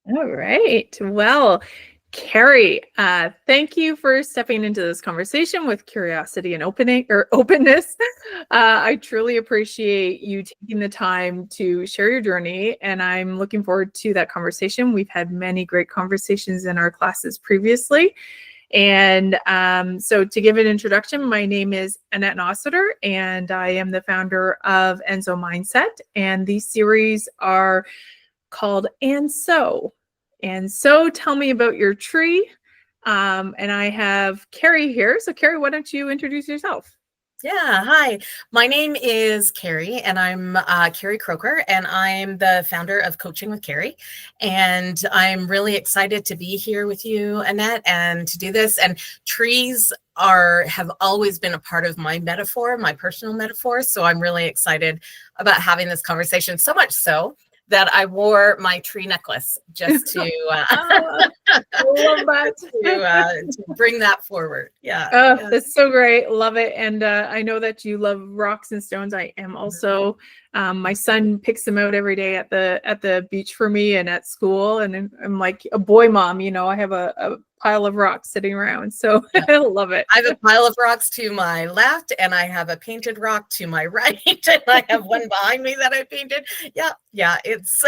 All right. Well, Kerri, thank you for stepping into this conversation with curiosity and openness. I truly appreciate you taking the time to share your journey, and I'm looking forward to that conversation. We've had many great conversations in our classes previously. And so to give an introduction, my name is Anette, and I am the founder of Enzo Mindset. And these series are called And So tell me about your tree. And I have Kerri here. So Kerri, why don't you introduce yourself? Yeah, hi. My name is Kerri, and I'm Kerri Kroeker, and I'm the founder of Coaching with Kerri. And I'm really excited to be here with you, Anette, and to do this. And trees have always been a part of my metaphor, my personal metaphor. So I'm really excited about having this conversation, so much so that I wore my tree necklace just to I love that. to bring that forward. Yeah. Oh, that's so great. Love it. And I know that you love rocks and stones. I am also. My son picks them out every day at the beach for me and at school. And I'm like a boy mom, I have a pile of rocks sitting around. So I love it. I have a pile of rocks to my left, and I have a painted rock to my right, and I have one behind me that I painted. Yeah, it's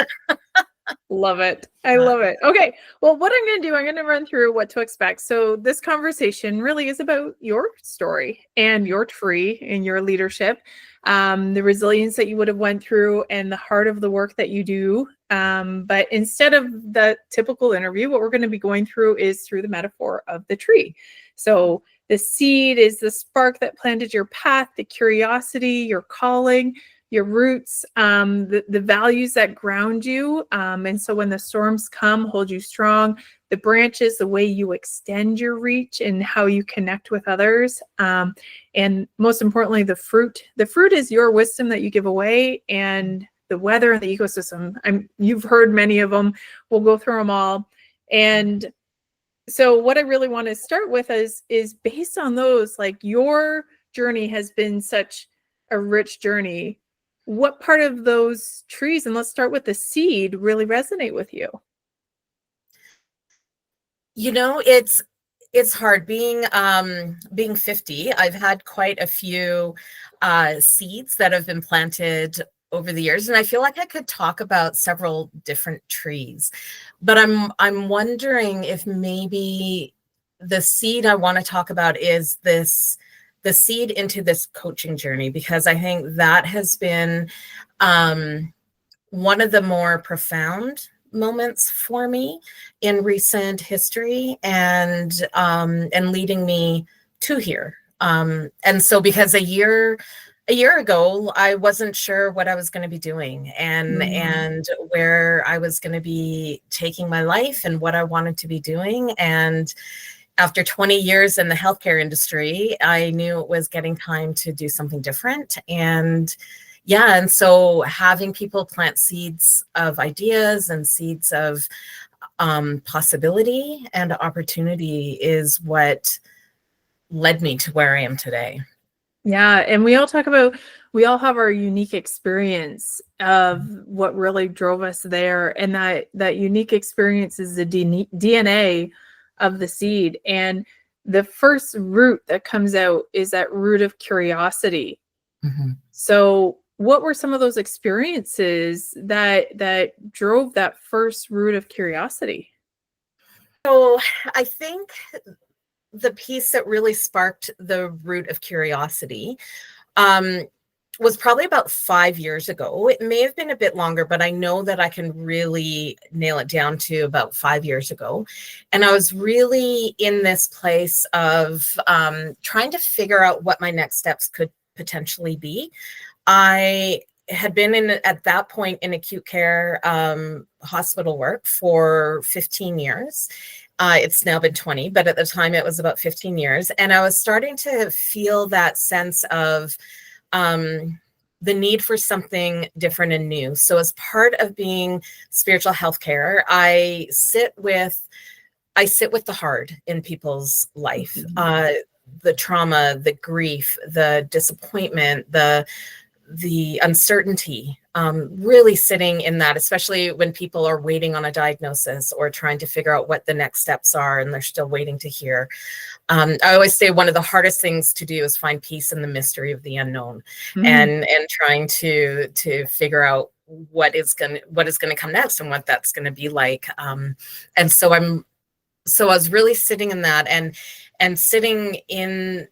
Love it. I love it. Okay. Well, what I'm going to do, I'm going to run through what to expect. So this conversation really is about your story and your tree and your leadership, the resilience that you would have went through and the heart of the work that you do. But instead of the typical interview, what we're going to be going through is through the metaphor of the tree. So the seed is the spark that planted your path, the curiosity, your calling, your roots, the values that ground you. And so when the storms come, hold you strong. The branches, the way you extend your reach and how you connect with others. And most importantly, the fruit. The fruit is your wisdom that you give away, and the weather and the ecosystem. You've heard many of them. We'll go through them all. And so what I really want to start with is based on those, like your journey has been such a rich journey. What part of those trees, and let's start with the seed, really resonate with you? It's hard being 50. I've had quite a few seeds that have been planted over the years, and I feel like I could talk about several different trees, but I'm wondering if maybe the seed I want to talk about is the seed into this coaching journey, because I think that has been one of the more profound moments for me in recent history, and leading me to here. And so because a year ago, I wasn't sure what I was going to be doing and where I was going to be taking my life and what I wanted to be doing. And after 20 years in the healthcare industry, I knew it was getting time to do something different. And so having people plant seeds of ideas and seeds of possibility and opportunity is what led me to where I am today. Yeah. And we all have our unique experience of what really drove us there. And that unique experience is the DNA of the seed. And the first root that comes out is that root of curiosity. Mm-hmm. So what were some of those experiences that drove that first root of curiosity? So I think the piece that really sparked the root of curiosity was probably about 5 years ago. It may have been a bit longer, but I know that I can really nail it down to about 5 years ago. And I was really in this place of trying to figure out what my next steps could potentially be. I had been at that point in acute care hospital work for 15 years. It's now been 20, but at the time it was about 15 years. And I was starting to feel that sense of the need for something different and new. So as part of being spiritual healthcare, I sit with the hard in people's life, the trauma, the grief, the disappointment, the the uncertainty, really sitting in that, especially when people are waiting on a diagnosis or trying to figure out what the next steps are and they're still waiting to hear. I always say one of the hardest things to do is find peace in the mystery of the unknown, and trying to figure out what is going to come next and what that's going to be like. And so I was really sitting in that, and sitting in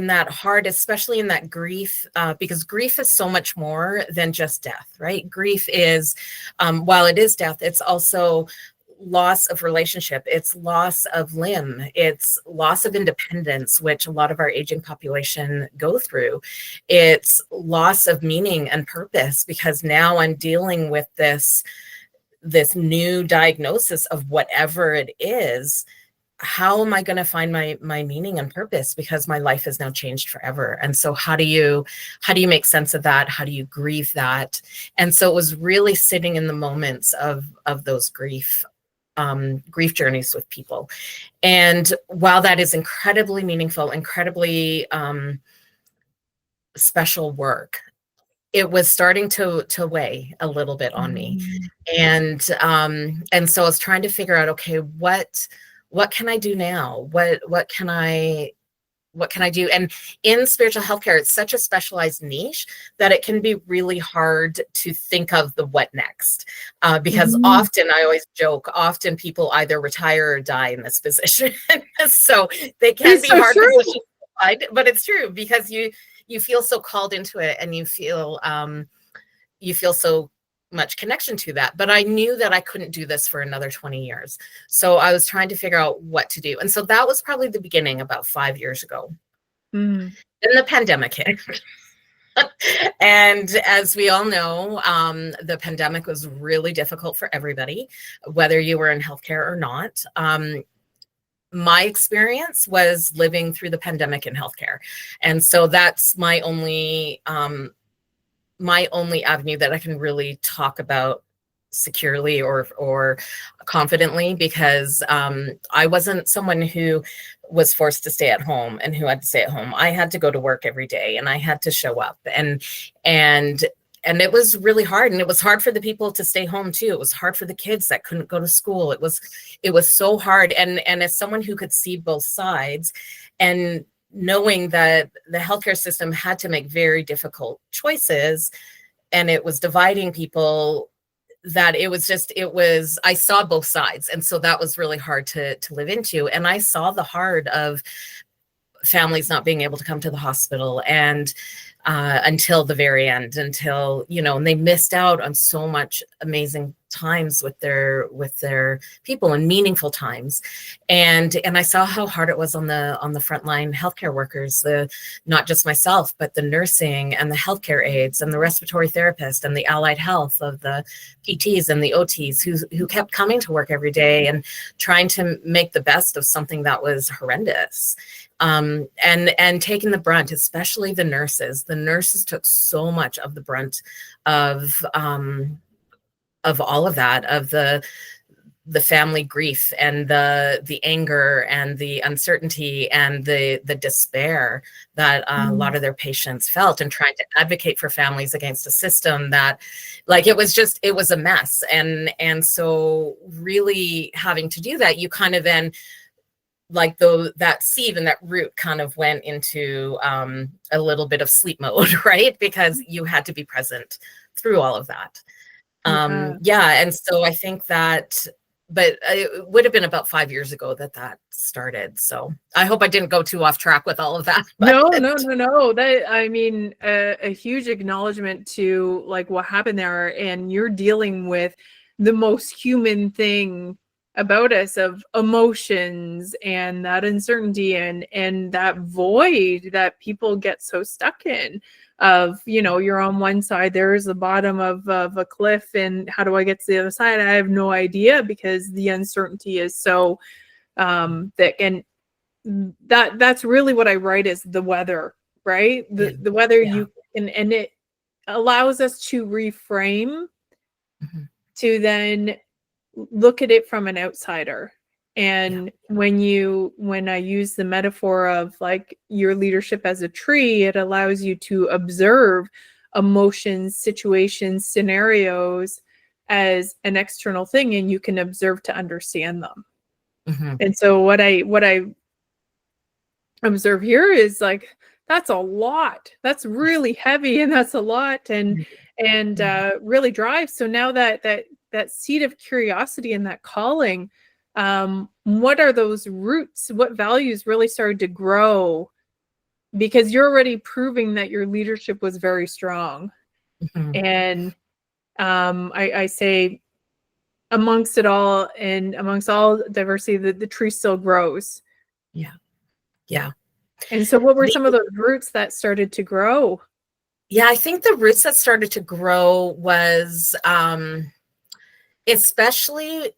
that heart, especially in that grief, because grief is so much more than just death, right? Grief is, while it is death, it's also loss of relationship, it's loss of limb, it's loss of independence, which a lot of our aging population go through. It's loss of meaning and purpose, because now I'm dealing with this new diagnosis of whatever it is. How am I going to find my meaning and purpose, because my life has now changed forever? And so how do you make sense of that? How do you grieve that? And so it was really sitting in the moments of those grief journeys with people. And while that is incredibly meaningful, incredibly special work, it was starting to weigh a little bit on me. And so I was trying to figure out, okay, what can I do now? What can I do? And in spiritual healthcare, it's such a specialized niche that it can be really hard to think of the what next. Because often, I always joke, often people either retire or die in this position. So they can be hard positions to find, but it's true, because you feel so called into it, and you feel so much connection to that. But I knew that I couldn't do this for another 20 years. So I was trying to figure out what to do. And so that was probably the beginning, about 5 years ago. Then the pandemic hit. And as we all know, the pandemic was really difficult for everybody, whether you were in healthcare or not. My experience was living through the pandemic in healthcare. And so that's my only avenue that I can really talk about securely or confidently, because I wasn't someone who was forced to stay at home and who had to stay at home. I had to go to work every day, and I had to show up, and it was really hard. And it was hard for the people to stay home too. It was hard for the kids that couldn't go to school. It was so hard. And as someone who could see both sides, and knowing that the healthcare system had to make very difficult choices, and it was dividing people, that I saw both sides. And so that was really hard to live into. And I saw the heart of families not being able to come to the hospital, and until the very end, and they missed out on so much amazing times with their people, and meaningful times. And I saw how hard it was on the frontline healthcare workers, not just myself, but the nursing and the healthcare aides and the respiratory therapist and the allied health of the PTs and the OTs who kept coming to work every day and trying to make the best of something that was horrendous. And taking the brunt, especially the nurses. The nurses took so much of the brunt of all of that, of the family grief and the anger and the uncertainty and the despair that a lot of their patients felt, and trying to advocate for families against a system that, like, it was a mess. And so really having to do that, you kind of then, like, that seed and that root kind of went into a little bit of sleep mode, right? Because you had to be present through all of that. And so I think that, but it would have been about 5 years ago that started. So I hope I didn't go too off track with all of that. No. That, I mean, a huge acknowledgement to, like, what happened there. And you're dealing with the most human thing about us, of emotions and that uncertainty and that void that people get so stuck in, of, you're on one side, there's the bottom of a cliff, and how do I get to the other side? I have no idea, because the uncertainty is so thick. And that's really what I write, is the weather, right? The weather, you can, and it allows us to reframe, to then look at it from an outsider. And when I use the metaphor of, like, your leadership as a tree, it allows you to observe, emotions, situations, scenarios as an external thing, and you can observe to understand them. Mm-hmm. And so what I observe here is like, that's a lot. That's really heavy, and that's a lot, and really drives. So now that seed of curiosity and that calling, what are those roots? What values really started to grow? Because you're already proving that your leadership was very strong. Mm-hmm. And I say, amongst it all and amongst all diversity, the tree still grows. Yeah. Yeah. And so what were some of those roots that started to grow? Yeah, I think the roots that started to grow was especially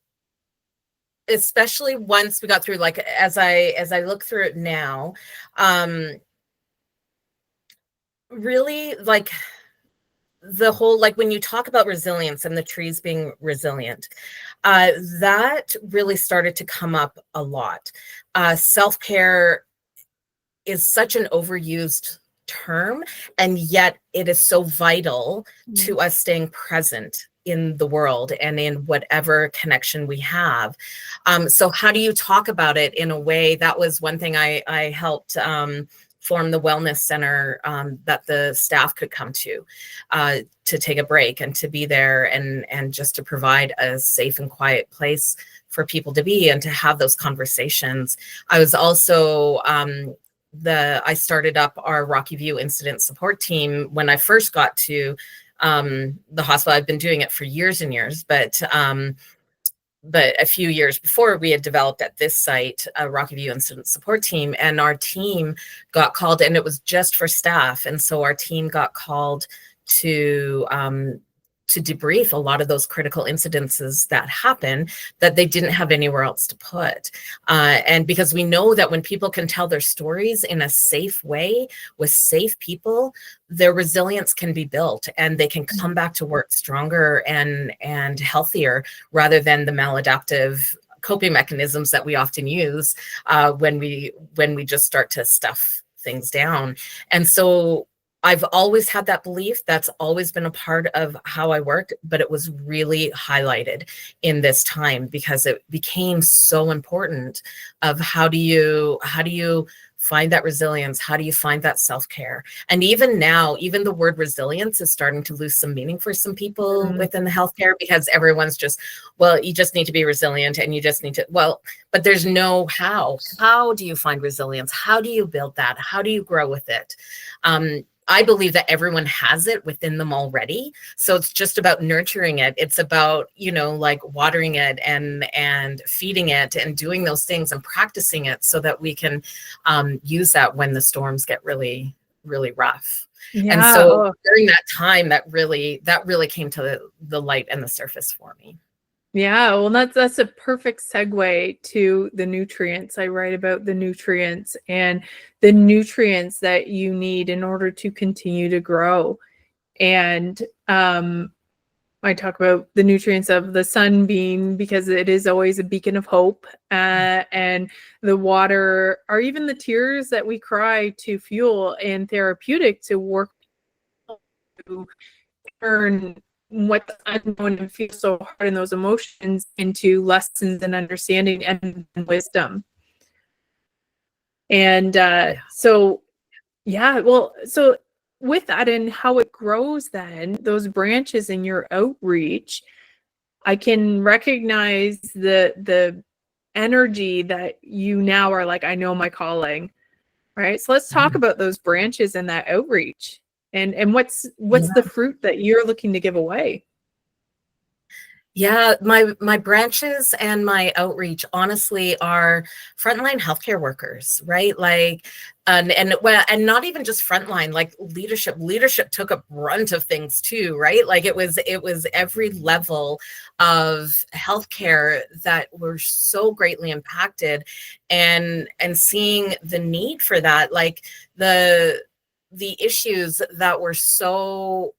once we got through, like, as I look through it now, really, like, the whole, like, when you talk about resilience and the trees being resilient, that really started to come up a lot. Self-care is such an overused term, and yet it is so vital to us staying present in the world and in whatever connection we have. So how do you talk about it in a way? That was one thing I helped form the wellness center that the staff could come to take a break and to be there and just to provide a safe and quiet place for people to be and to have those conversations. I was also I started up our Rocky View incident support team when I first got to the hospital. I've been doing it for years and years, but a few years before, we had developed at this site a Rocky View incident support team, and our team got called, and it was just for staff. And so our team got called to debrief a lot of those critical incidences that happen that they didn't have anywhere else to put. And because we know that when people can tell their stories in a safe way with safe people, their resilience can be built and they can come back to work stronger and healthier, rather than the maladaptive coping mechanisms that we often use when we just start to stuff things down. And so I've always had that belief. That's always been a part of how I work, but it was really highlighted in this time because it became so important of how do you find that resilience? How do you find that self-care? And even now, even the word resilience is starting to lose some meaning for some people within the healthcare, because everyone's just, well, you just need to be resilient and you just need to, well, but there's no how. How do you find resilience? How do you build that? How do you grow with it? I believe that everyone has it within them already. So it's just about nurturing it. It's about, like watering it and feeding it and doing those things and practicing it so that we can use that when the storms get really, really rough. Yeah. And so during that time, that really came to the light and the surface for me. Yeah, well, that's a perfect segue to the nutrients. I write about the nutrients and the nutrients that you need in order to continue to grow. And I talk about the nutrients of the sunbeam because it is always a beacon of hope, and the water, or even the tears that we cry to fuel and therapeutic to work to turn what's unknown and feel so hard in those emotions into lessons and understanding and wisdom. And so with that and how it grows, then those branches in your outreach, I can recognize the energy that you now are like, I know my calling, right? So let's talk about those branches and that outreach. And what's the fruit that you're looking to give away? Yeah, my branches and my outreach honestly are frontline healthcare workers, right? Like, and not even just frontline, like leadership. Leadership took a brunt of things too, right? Like it was every level of healthcare that were so greatly impacted, and seeing the need for that, like the issues that were so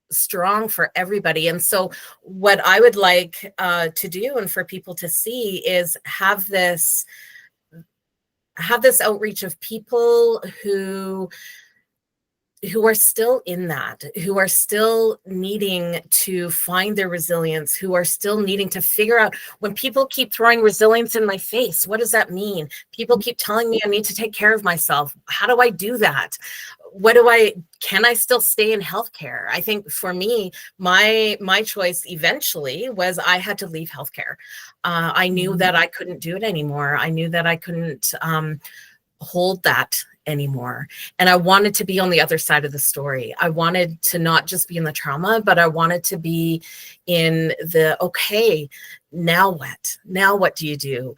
strong for everybody. And so what I would like to do and for people to see is have this outreach of people who who are still in that, who are still needing to find their resilience, who are still needing to figure out, when people keep throwing resilience in my face, what does that mean? People keep telling me I need to take care of myself. How do I do that? Can I still stay in healthcare? I think for me, my choice eventually was I had to leave healthcare. I knew that I couldn't do it anymore. I knew that I couldn't hold that anymore. And I wanted to be on the other side of the story. I wanted to not just be in the trauma, but I wanted to be in the, okay, now what? Now what do you do?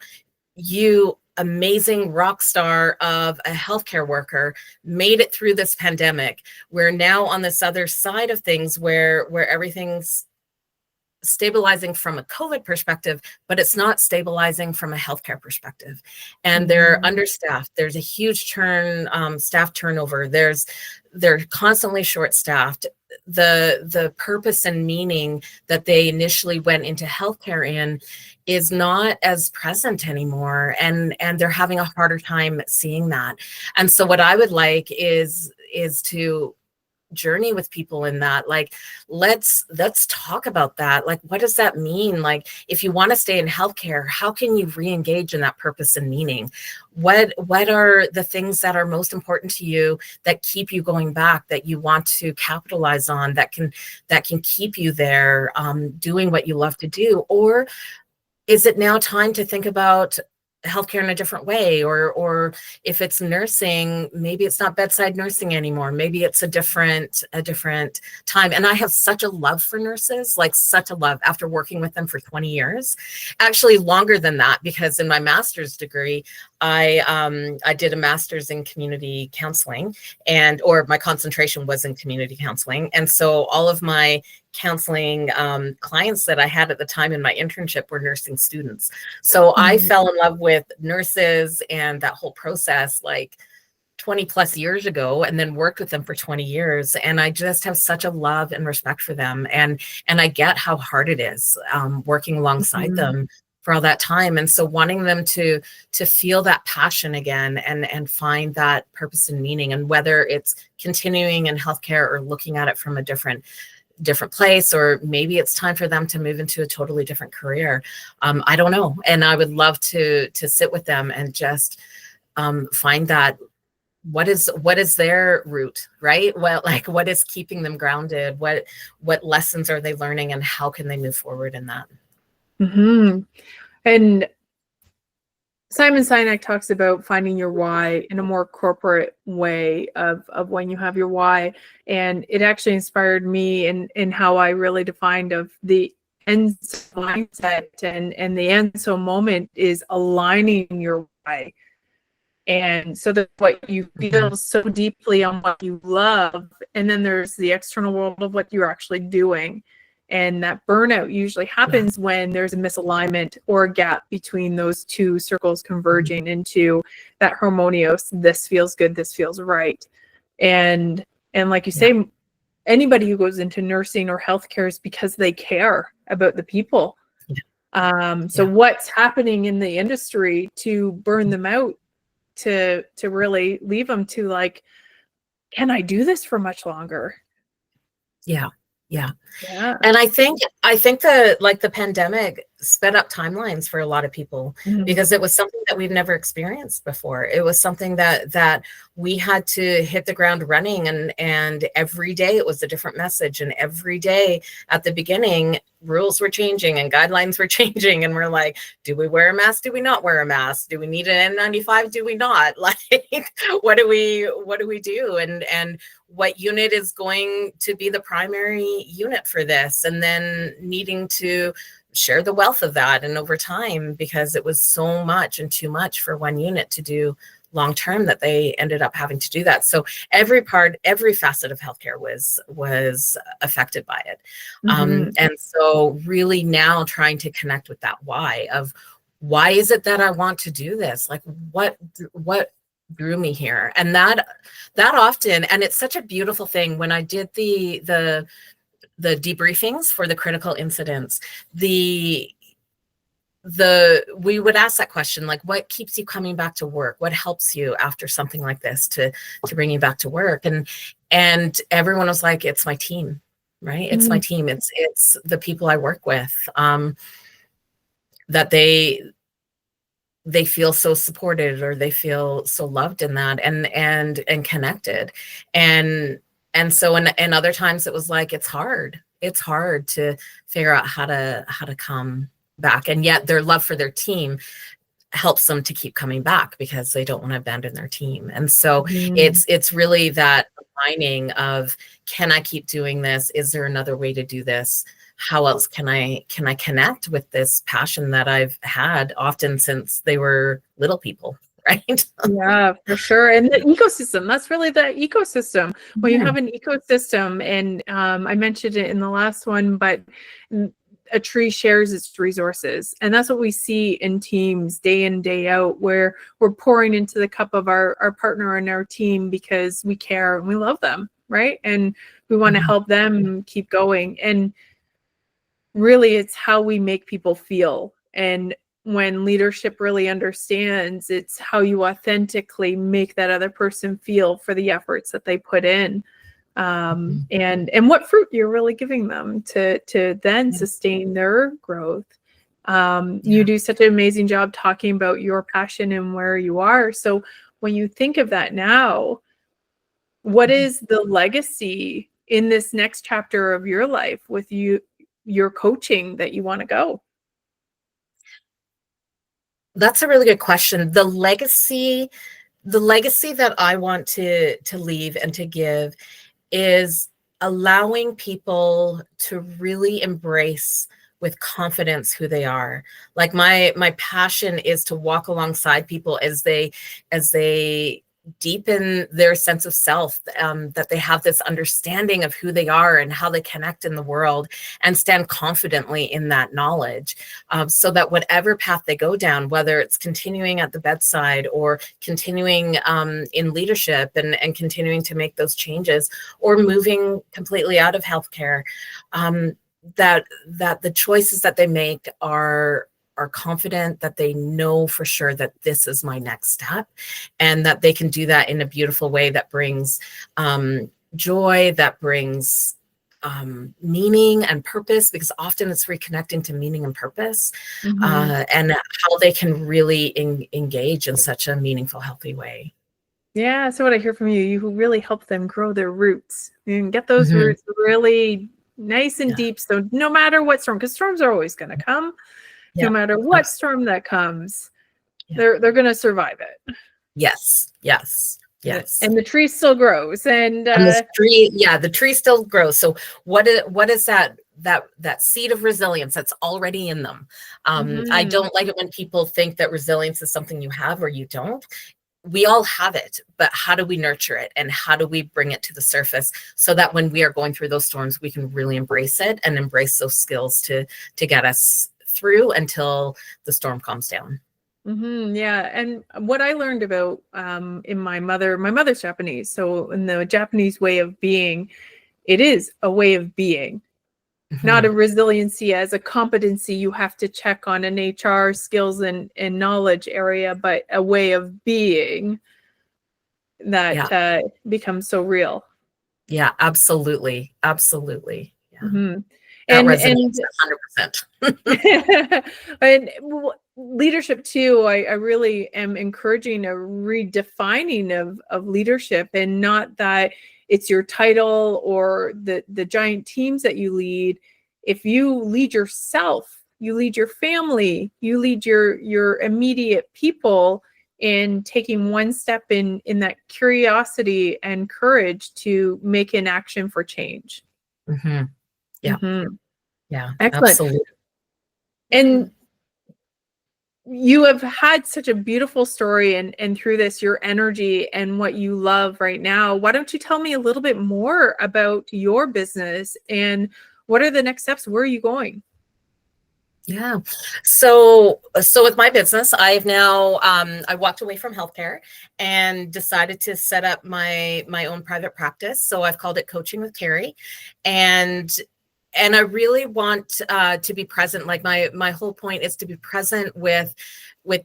You amazing rock star of a healthcare worker made it through this pandemic. We're now on this other side of things where everything's stabilizing from a COVID perspective, but it's not stabilizing from a healthcare perspective. And they're understaffed. There's a huge staff turnover. They're constantly short-staffed. The purpose and meaning that they initially went into healthcare in is not as present anymore. And they're having a harder time seeing that. And so what I would like is to journey with people in that. Like, let's talk about that. Like, what does that mean? Like, if you want to stay in healthcare, how can you re-engage in that purpose and meaning? What are the things that are most important to you that keep you going back, that you want to capitalize on, that can keep you there, doing what you love to do? Or is it now time to think about healthcare in a different way? Or if it's nursing, maybe it's not bedside nursing anymore. Maybe it's a different time. And I have such a love for nurses, like such a love, after working with them for 20 years, actually longer than that, because in my master's degree, I did a master's in community counseling, or my concentration was in community counseling. And so all of my counseling clients that I had at the time in my internship were nursing students. So I fell in love with nurses and that whole process like 20 plus years ago, and then worked with them for 20 years. And I just have such a love and respect for them. And I get how hard it is working alongside them for all that time. And so wanting them to feel that passion again and find that purpose and meaning, and whether it's continuing in healthcare or looking at it from a different place, or maybe it's time for them to move into a totally different career. I don't know. And I would love to sit with them and just find that what is their root, right? Well, like, what is keeping them grounded? What lessons are they learning, and how can they move forward in that? And Simon Sinek talks about finding your why in a more corporate way of when you have your why. And it actually inspired me in how I really defined of the end mindset, and the end so moment is aligning your why. And so that what you feel so deeply on what you love, and then there's the external world of what you're actually doing. And that burnout usually happens when there's a misalignment or a gap between those two circles converging into that harmonious, this feels good, this feels right. And like you say, anybody who goes into nursing or healthcare is because they care about the people. So what's happening in the industry to burn them out, to really leave them to like, can I do this for much longer? Yeah. And I think the pandemic sped up timelines for a lot of people, because it was something that we've never experienced before. It was something that we had to hit the ground running, and every day it was a different message. And every day at the beginning, rules were changing and guidelines were changing. And we're like, do we wear a mask? Do we not wear a mask? Do we need an N95? Do we not? Like, what do we do? And what unit is going to be the primary unit for this? And then needing to share the wealth of that, and over time, because it was so much and too much for one unit to do long term, that they ended up having to do that. So every facet of healthcare was affected by it. And so really now trying to connect with that why is it that I want to do this? Like, what drew me here? And that often, and it's such a beautiful thing, when I did the debriefings for the critical incidents, the we would ask that question, like, what keeps you coming back to work? What helps you after something like this to bring you back to work? And everyone was like, it's my team, right? It's my team. It's the people I work with, that they feel so supported, or they feel so loved in that, and connected. And so, and other times it was like, it's hard to figure out how to come back, and yet their love for their team helps them to keep coming back, because they don't want to abandon their team. And so it's really that aligning of, can I keep doing this? Is there another way to do this? How else can I connect with this passion that I've had often since they were little people, right? Yeah, for sure. And the ecosystem, that's really the ecosystem. When you have an ecosystem, and I mentioned it in the last one, but a tree shares its resources. And that's what we see in teams day in, day out, where we're pouring into the cup of our partner and our team because we care and we love them, right? And we want to help them keep going. And really, it's how we make people feel. And when leadership really understands, it's how you authentically make that other person feel for the efforts that they put in. And what fruit you're really giving them to then sustain their growth. You do such an amazing job talking about your passion and where you are. So when you think of that now, what is the legacy in this next chapter of your life with your coaching that you want to go? That's a really good question. The legacy that I want to leave and to give is allowing people to really embrace with confidence who they are. Like, my passion is to walk alongside people as they deepen their sense of self, that they have this understanding of who they are and how they connect in the world, and stand confidently in that knowledge, so that whatever path they go down, whether it's continuing at the bedside or continuing in leadership and continuing to make those changes, or moving completely out of healthcare, that the choices that they make are confident, that they know for sure that this is my next step, and that they can do that in a beautiful way that brings joy, that brings meaning and purpose, because often it's reconnecting to meaning and purpose, and how they can really engage in such a meaningful, healthy way. Yeah, so what I hear from you, you really help them grow their roots and get those roots really nice and deep. So no matter what storm, because storms are always going to come, no matter what storm that comes, they're going to survive it. Yes. And the tree still grows, and the tree still grows. So what is that seed of resilience that's already in them? I don't like it when people think that resilience is something you have or you don't. We all have it, but how do we nurture it, and how do we bring it to the surface so that when we are going through those storms, we can really embrace it and embrace those skills to get us through until the storm calms down. Yeah. And what I learned about in my mother's Japanese. So in the Japanese way of being, it is a way of being, not a resiliency as a competency you have to check on an HR skills and knowledge area, but a way of being that becomes so real. Yeah, absolutely. Yeah. That resonates 100%. And leadership too, I really am encouraging a redefining of leadership, and not that it's your title or the giant teams that you lead. If you lead yourself, you lead your family, you lead your immediate people, in taking one step in that curiosity and courage to make an action for change. Yeah, excellent. Absolutely. And you have had such a beautiful story, and through this, your energy and what you love right now. Why don't you tell me a little bit more about your business, and what are the next steps? Where are you going? Yeah. So with my business, I've now, I walked away from healthcare and decided to set up my own private practice. So I've called it Coaching with Kerri, and I really want to be present. Like my whole point is to be present with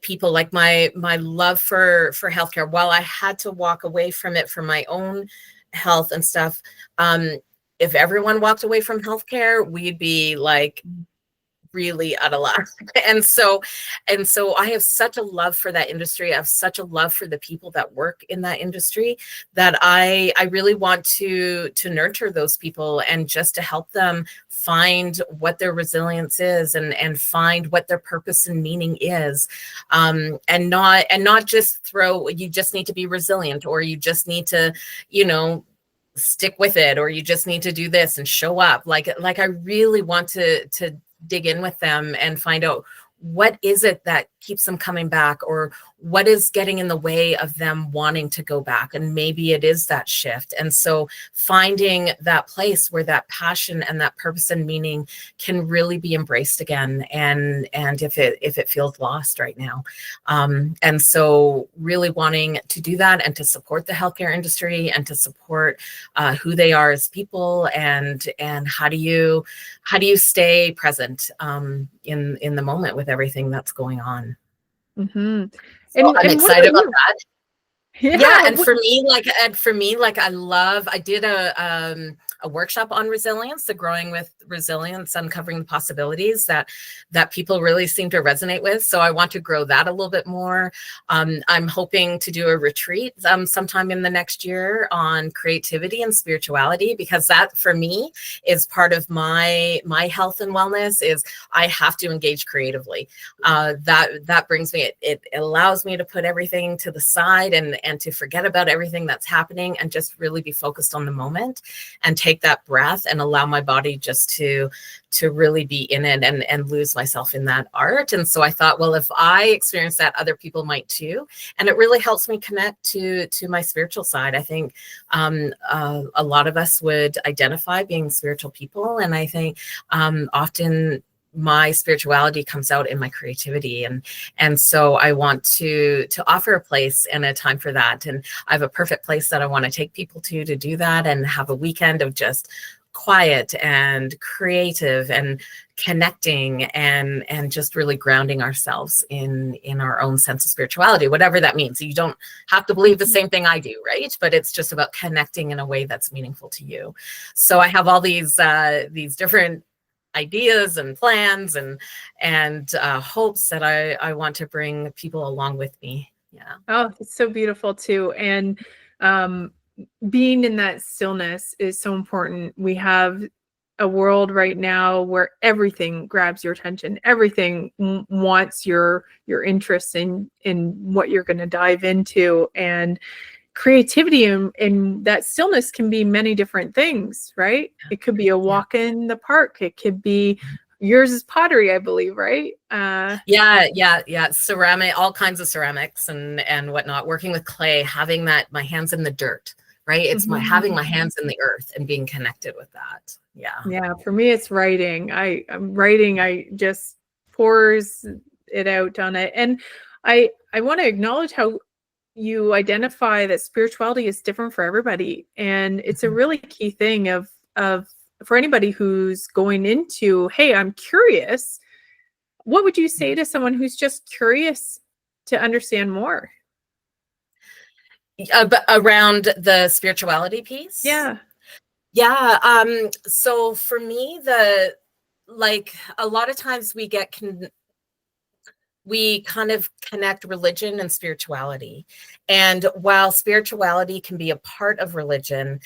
people. Like my love for healthcare, while I had to walk away from it for my own health and stuff, if everyone walked away from healthcare, we'd be like really out of luck. And so I have such a love for that industry. I have such a love for the people that work in that industry that I really want to nurture those people and just to help them find what their resilience is and find what their purpose and meaning is. And not just throw, you just need to be resilient, or you just need to, stick with it, or you just need to do this and show up. Like I really want to dig in with them and find out what is it that keeps them coming back, or what is getting in the way of them wanting to go back. And maybe it is that shift. And so finding that place where that passion and that purpose and meaning can really be embraced again. And if it feels lost right now. And so really wanting to do that and to support the healthcare industry and to support who they are as people, and how do you stay present in the moment with everything that's going on. Mm-hmm. So I'm excited about that. Yeah. And for me, I did a workshop on resilience, the Growing with Resilience, Uncovering the Possibilities, that people really seem to resonate with. So I want to grow that a little bit more. I'm hoping to do a retreat sometime in the next year on creativity and spirituality, because that for me is part of my health and wellness. Is I have to engage creatively. That brings me, it allows me to put everything to the side and to forget about everything that's happening and just really be focused on the moment and take that breath and allow my body just to really be in it and lose myself in that art. And so I thought, well, if I experience that, other people might too. And it really helps me connect to my spiritual side. I think a lot of us would identify being spiritual people. And I think often my spirituality comes out in my creativity. And so I want to offer a place and a time for that. And I have a perfect place that I want to take people to do that, and have a weekend of just quiet and creative and connecting and just really grounding ourselves in our own sense of spirituality, whatever that means. You don't have to believe the same thing I do, right? But it's just about connecting in a way that's meaningful to you. So I have all these different ideas and plans and hopes that I want to bring people along with me. Yeah. Oh, it's so beautiful too. And being in that stillness is so important. We have a world right now where everything grabs your attention. Everything wants your interest in what you're going to dive into. And creativity and that stillness can be many different things, right? It could be a walk in the park. It could be, yours is pottery, I believe, right? Yeah. Ceramic, all kinds of ceramics and whatnot, working with clay, having my hands in the dirt, right? It's having my hands in the earth and being connected with that. Yeah. For me, it's writing. I'm writing, I just pours it out on it. And I want to acknowledge how you identify that spirituality is different for everybody. And it's a really key thing of for anybody who's going into, hey, I'm curious. What would you say to someone who's just curious to understand more? Around the spirituality piece? Yeah. So for me, a lot of times we kind of connect religion and spirituality. And while spirituality can be a part of religion,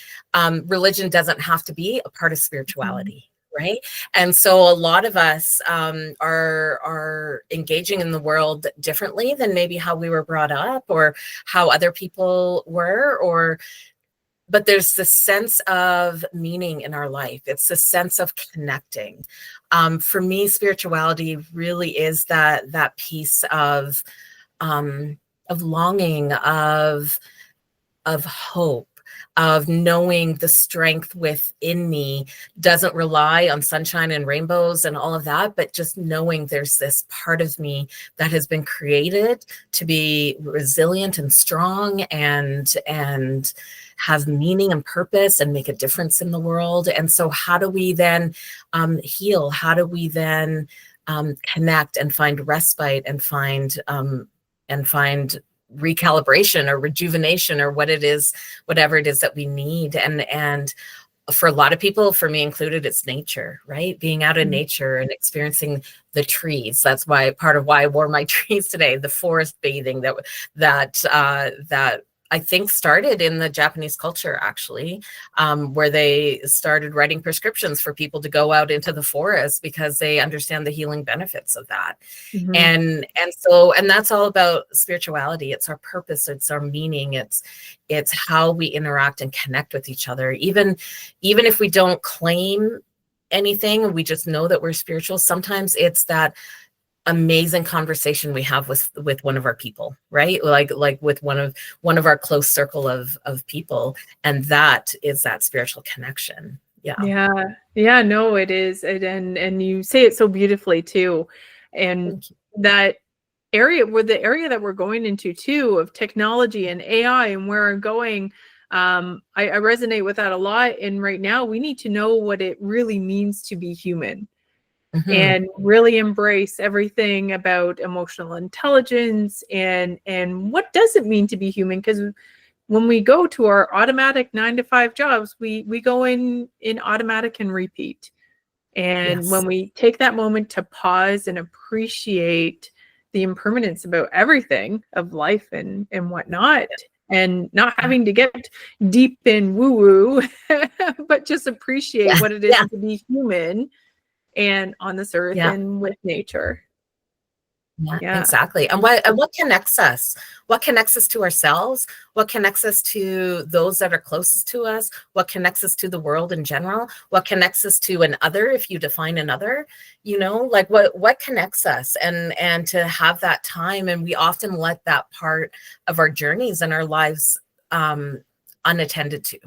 religion doesn't have to be a part of spirituality, right? And so a lot of us are engaging in the world differently than maybe how we were brought up or how other people were, but there's this sense of meaning in our life. It's a sense of connecting. For me, spirituality really is that piece of longing, of hope, of knowing the strength within me doesn't rely on sunshine and rainbows and all of that, but just knowing there's this part of me that has been created to be resilient and strong and have meaning and purpose and make a difference in the world. And so how do we then heal? How do we then connect and find respite and find recalibration or rejuvenation or whatever it is that we need? And for a lot of people, for me included, it's nature, right? Being out in nature and experiencing the trees. That's why part of why I wore my trees today, the forest bathing that I think started in the Japanese culture, actually, where they started writing prescriptions for people to go out into the forest because they understand the healing benefits of that. And that's all about spirituality. It's our purpose. It's our meaning. It's how we interact and connect with each other. Even if we don't claim anything, we just know that we're spiritual. Sometimes it's that amazing conversation we have with one of our people, right? Like with one of our close circle of people, and that is that spiritual connection. Yeah, no, it is. And you say it so beautifully too. And that area that we're going into too, of technology and AI and where we're going, I resonate with that a lot. And right now we need to know what it really means to be human. And really embrace everything about emotional intelligence and what does it mean to be human? Because when we go to our automatic 9-to-5 jobs, we go in automatic and repeat. And when we take that moment to pause and appreciate the impermanence about everything of life and whatnot, and not having to get deep in woo-woo, but just appreciate what it is to be human and on this earth and with nature. Exactly. And what connects us? What connects us to ourselves? What connects us to those that are closest to us? What connects us to the world in general? What connects us to an other, if you define another? Like what connects us? And to have that time, and we often let that part of our journeys and our lives unattended to.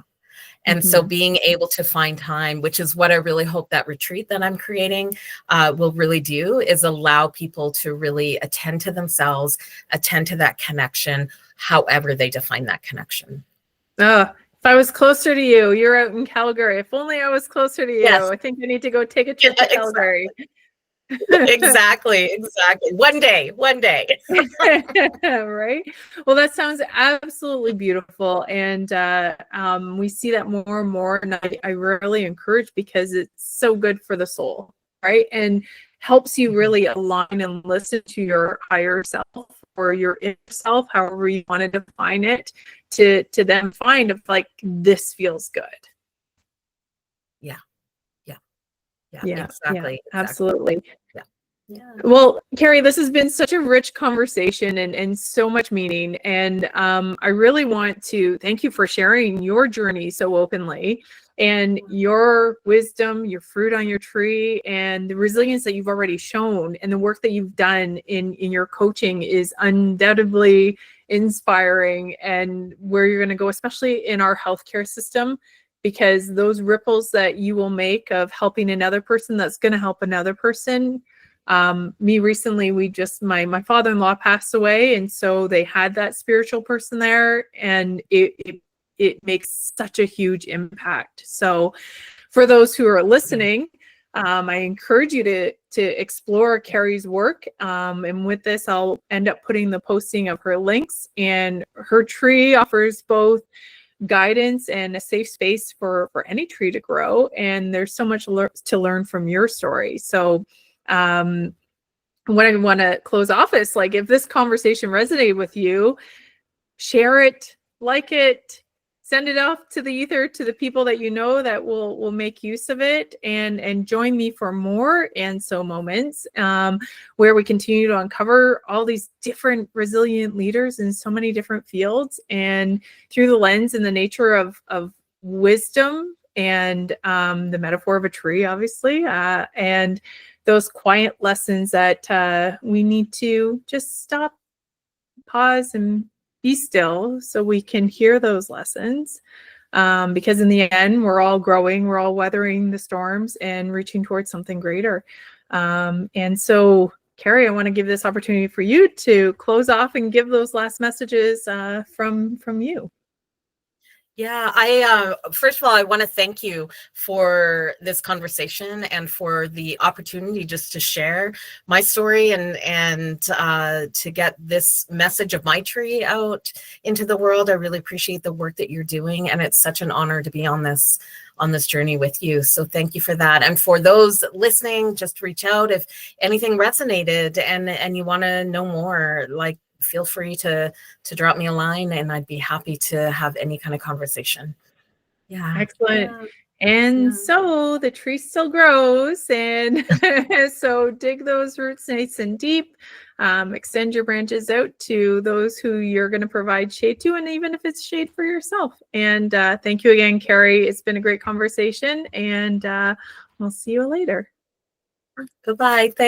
And so being able to find time, which is what I really hope that retreat that I'm creating will really do, is allow people to really attend to themselves, attend to that connection, however they define that connection. If I was closer to you, you're out in Calgary. If only I was closer to you. Yes. I think I need to go take a trip to Calgary. Exactly. One day. Right. Well, that sounds absolutely beautiful. And we see that more and more. And I really encourage, because it's so good for the soul, right? And helps you really align and listen to your higher self or your inner self, however you want to define it, to then find if like this feels good. Yeah, exactly. Absolutely. Yeah. Well, Kerri, this has been such a rich conversation and so much meaning. And I really want to thank you for sharing your journey so openly, and your wisdom, your fruit on your tree, and the resilience that you've already shown, and the work that you've done in your coaching is undoubtedly inspiring, and where you're going to go, especially in our healthcare system, because those ripples that you will make of helping another person, that's going to help another person. Me recently, my father-in-law passed away, and so they had that spiritual person there, and it makes such a huge impact. So for those who are listening, I encourage you to explore Kerri's work. And with this, I'll end up putting the posting of her links, and her tree offers both guidance and a safe space for any tree to grow. And there's so much to learn from your story. So what I want to close off is, like, if this conversation resonated with you, share it, like it, send it off to the ether to the people that you know that will make use of it, and join me for more And So moments, where we continue to uncover all these different resilient leaders in so many different fields, and through the lens and the nature of wisdom and the metaphor of a tree, obviously, and those quiet lessons that we need to just stop, pause, and be still so we can hear those lessons. because in the end, we're all growing, we're all weathering the storms and reaching towards something greater. And so, Kerri, I want to give this opportunity for you to close off and give those last messages from you. Yeah, I first of all, I want to thank you for this conversation and for the opportunity just to share my story and to get this message of my tree out into the world. I really appreciate the work that you're doing, and it's such an honor to be on this journey with you. So thank you for that. And for those listening, just reach out if anything resonated and you want to know more, like, feel free to drop me a line, and I'd be happy to have any kind of conversation. Yeah. Excellent. And so the tree still grows, and so dig those roots nice and deep. Extend your branches out to those who you're going to provide shade to, and even if it's shade for yourself. And thank you again, Kerri. It's been a great conversation, and we'll see you later. Goodbye. Thanks.